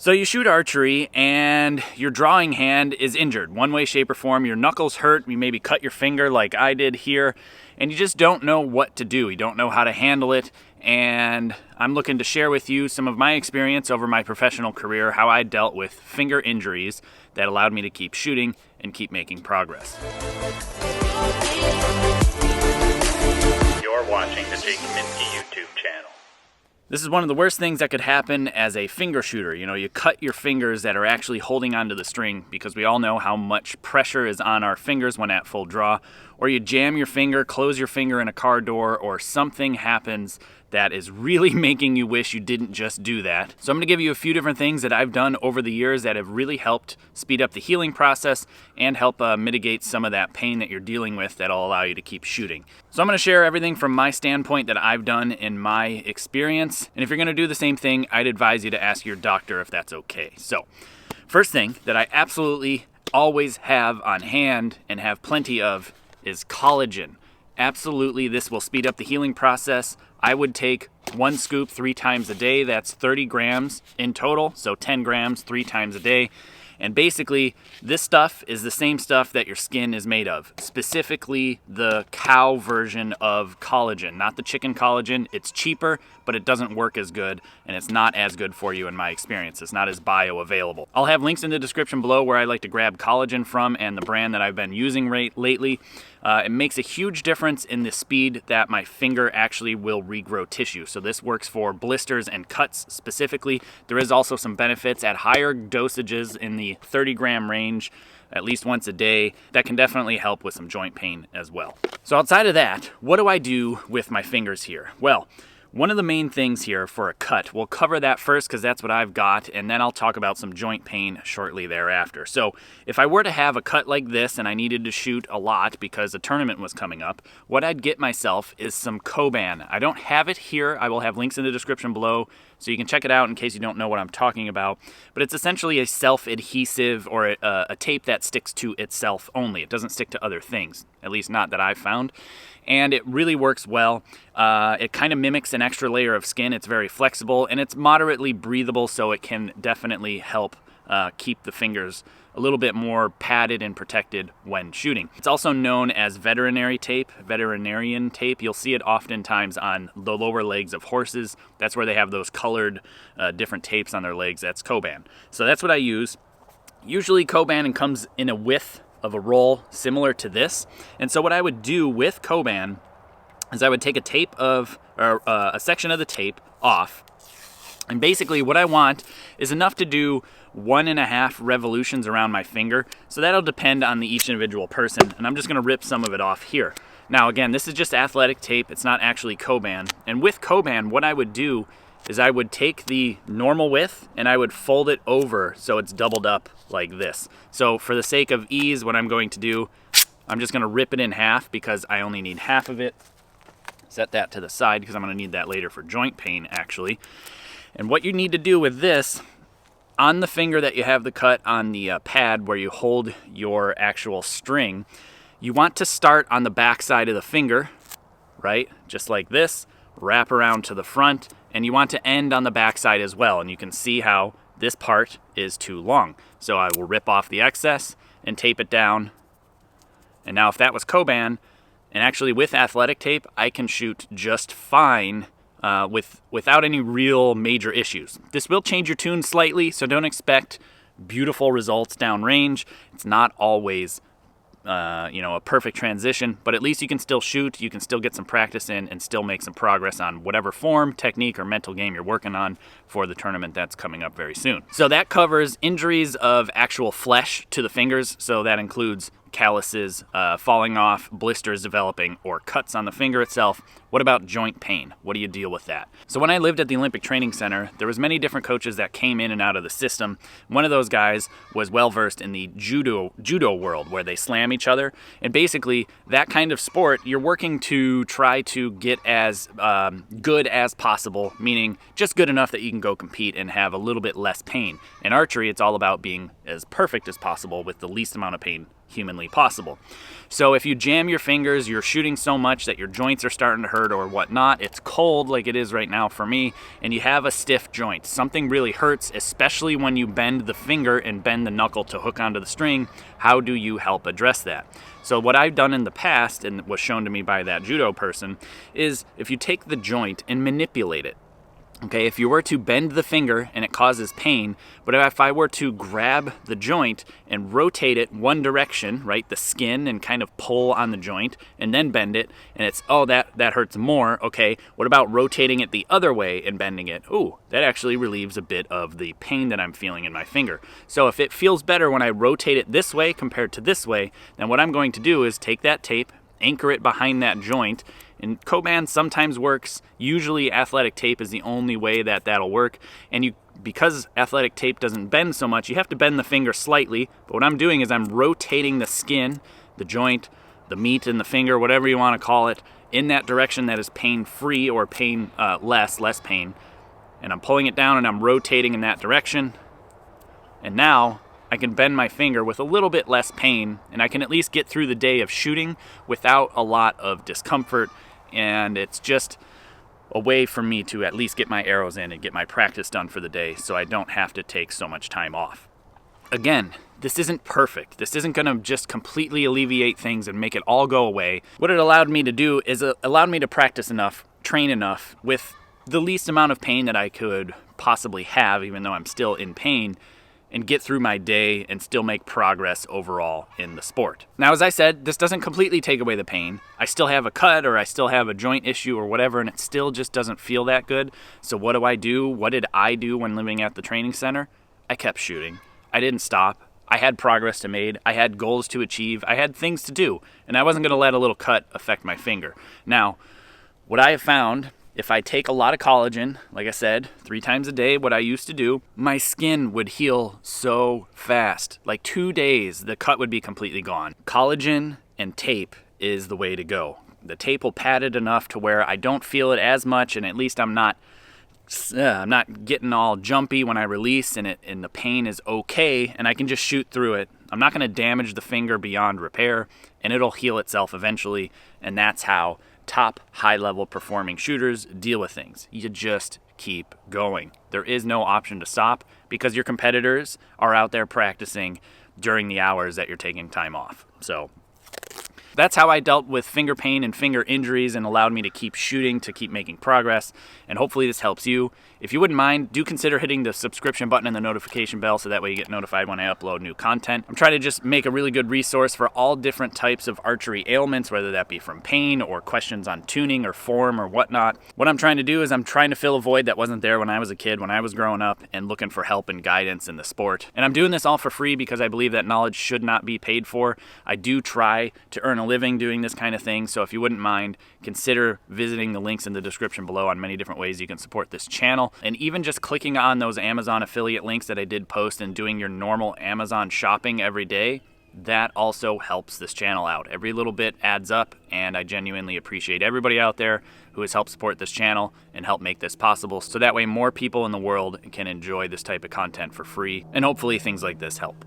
So you shoot archery and your drawing hand is injured one way, shape, or form. Your knuckles hurt, you maybe cut your finger like I did here, and you just don't know what to do. You don't know how to handle it, and I'm looking to share with you some of my experience over my professional career, how I dealt with finger injuries that allowed me to keep shooting and keep making progress. You're watching the Kaminski YouTube channel. This is one of the worst things that could happen as a finger shooter. You know, you cut your fingers that are actually holding onto the string, because we all know how much pressure is on our fingers when at full draw. Or you jam your finger, close your finger in a car door, or something happens that is really making you wish you didn't just do that. So I'm going to give you a few different things that I've done over the years that have really helped speed up the healing process and help mitigate some of that pain that you're dealing with that'll allow you to keep shooting. So I'm going to share everything from my standpoint that I've done in my experience. And if you're going to do the same thing, I'd advise you to ask your doctor if that's okay. So first thing that I absolutely always have on hand and have plenty of is collagen. Absolutely, this will speed up the healing process. I would take 1 scoop 3 times a day. That's 30 grams in total, so 10 grams 3 times a day. And basically, this stuff is the same stuff that your skin is made of, specifically the cow version of collagen, not the chicken collagen. It's cheaper, but it doesn't work as good, and it's not as good for you in my experience. It's not as bioavailable. I'll have links in the description below where I like to grab collagen from and the brand that I've been using lately. It makes a huge difference in the speed that my finger actually will regrow tissue. So this works for blisters and cuts specifically. There is also some benefits at higher dosages in the 30-gram range, at least once a day. That can definitely help with some joint pain as well. So outside of that, what do I do with my fingers here? Well, one of the main things here for a cut, we'll cover that first because that's what I've got, and then I'll talk about some joint pain shortly thereafter. So if I were to have a cut like this and I needed to shoot a lot because a tournament was coming up, what I'd get myself is some Collagen. I don't have it here. I will have links in the description below so you can check it out in case you don't know what I'm talking about. But it's essentially a self-adhesive or a tape that sticks to itself only. It doesn't stick to other things, at least not that I've found. And it really works well. It kind of mimics an extra layer of skin. It's very flexible and it's moderately breathable, so it can definitely help keep the fingers a little bit more padded and protected when shooting. It's also known as veterinarian tape. You'll see it oftentimes on the lower legs of horses. That's where they have those colored different tapes on their legs. That's Collagen. So that's what I use. Usually Collagen comes in a width of a roll similar to this. And so what I would do with Collagen is I would take a section of the tape off. And basically what I want is enough to do 1.5 revolutions around my finger. So that'll depend on each individual person. And I'm just gonna rip some of it off here. Now again, this is just athletic tape. It's not actually Collagen. And with Collagen, what I would do is I would take the normal width and I would fold it over so it's doubled up like this. So for the sake of ease, what I'm going to do, I'm just gonna rip it in half because I only need half of it. Set that to the side because I'm gonna need that later for joint pain actually. And what you need to do with this, on the finger that you have the cut on the pad where you hold your actual string, you want to start on the back side of the finger, right? Just like this, wrap around to the front, and you want to end on the back side as well. And you can see how this part is too long. So I will rip off the excess and tape it down. And now if that was Collagen, and actually with athletic tape, I can shoot just fine without any real major issues. This will change your tune slightly, so don't expect beautiful results downrange. It's not always a perfect transition, but at least you can still shoot, you can still get some practice in and still make some progress on whatever form, technique, or mental game you're working on for the tournament that's coming up very soon. So that covers injuries of actual flesh to the fingers, so that includes calluses falling off, blisters developing, or cuts on the finger itself. What about joint pain? What do you deal with that? So when I lived at the Olympic Training Center, there was many different coaches that came in and out of the system. One of those guys was well versed in the judo world, where they slam each other. And basically, that kind of sport, you're working to try to get as good as possible, meaning just good enough that you can go compete and have a little bit less pain. In archery, it's all about being as perfect as possible with the least amount of pain humanly possible. So if you jam your fingers, you're shooting so much that your joints are starting to hurt or whatnot, it's cold like it is right now for me, and you have a stiff joint. Something really hurts, especially when you bend the finger and bend the knuckle to hook onto the string. How do you help address that? So what I've done in the past, and was shown to me by that judo person, is if you take the joint and manipulate it. Okay, if you were to bend the finger and it causes pain, but if I were to grab the joint and rotate it one direction, right, the skin, and kind of pull on the joint and then bend it, and it's, oh, that hurts more, okay, what about rotating it the other way and bending it? Ooh, that actually relieves a bit of the pain that I'm feeling in my finger. So if it feels better when I rotate it this way compared to this way, then what I'm going to do is take that tape, anchor it behind that joint, and Coban sometimes works. Usually athletic tape is the only way that that'll work. And because athletic tape doesn't bend so much, you have to bend the finger slightly. But what I'm doing is I'm rotating the skin, the joint, the meat in the finger, whatever you want to call it, in that direction that is pain-free or pain less pain. And I'm pulling it down and I'm rotating in that direction. And now I can bend my finger with a little bit less pain, and I can at least get through the day of shooting without a lot of discomfort. And it's just a way for me to at least get my arrows in and get my practice done for the day, so I don't have to take so much time off. Again, this isn't perfect. This isn't going to just completely alleviate things and make it all go away. What it allowed me to do is it allowed me to practice enough, train enough, with the least amount of pain that I could possibly have, even though I'm still in pain, and get through my day and still make progress overall in the sport. Now, as I said, this doesn't completely take away the pain. I still have a cut or I still have a joint issue or whatever, and it still just doesn't feel that good. So what do I do? What did I do when living at the training center? I kept shooting. I didn't stop. I had progress to make. I had goals to achieve. I had things to do, and I wasn't going to let a little cut affect my finger. Now, what I have found, if I take a lot of collagen, like I said, 3 times a day, what I used to do, my skin would heal so fast. Like 2 days, the cut would be completely gone. Collagen and tape is the way to go. The tape will pad it enough to where I don't feel it as much, and at least I'm not getting all jumpy when I release, and the pain is okay, and I can just shoot through it. I'm not going to damage the finger beyond repair, and it'll heal itself eventually, and that's how top high-level performing shooters deal with things. You just keep going. There is no option to stop because your competitors are out there practicing during the hours that you're taking time off. So that's how I dealt with finger pain and finger injuries and allowed me to keep shooting, to keep making progress. And hopefully this helps you. If you wouldn't mind, do consider hitting the subscription button and the notification bell so that way you get notified when I upload new content. I'm trying to just make a really good resource for all different types of archery ailments, whether that be from pain or questions on tuning or form or whatnot. What I'm trying to do is I'm trying to fill a void that wasn't there when I was a kid, when I was growing up, and looking for help and guidance in the sport. And I'm doing this all for free because I believe that knowledge should not be paid for. I do try to earn a living doing this kind of thing, so if you wouldn't mind, consider visiting the links in the description below on many different ways you can support this channel. And even just clicking on those Amazon affiliate links that I did post and doing your normal Amazon shopping every day, that also helps this channel out. Every little bit adds up, and I genuinely appreciate everybody out there who has helped support this channel and help make this possible, so that way more people in the world can enjoy this type of content for free, and hopefully things like this help.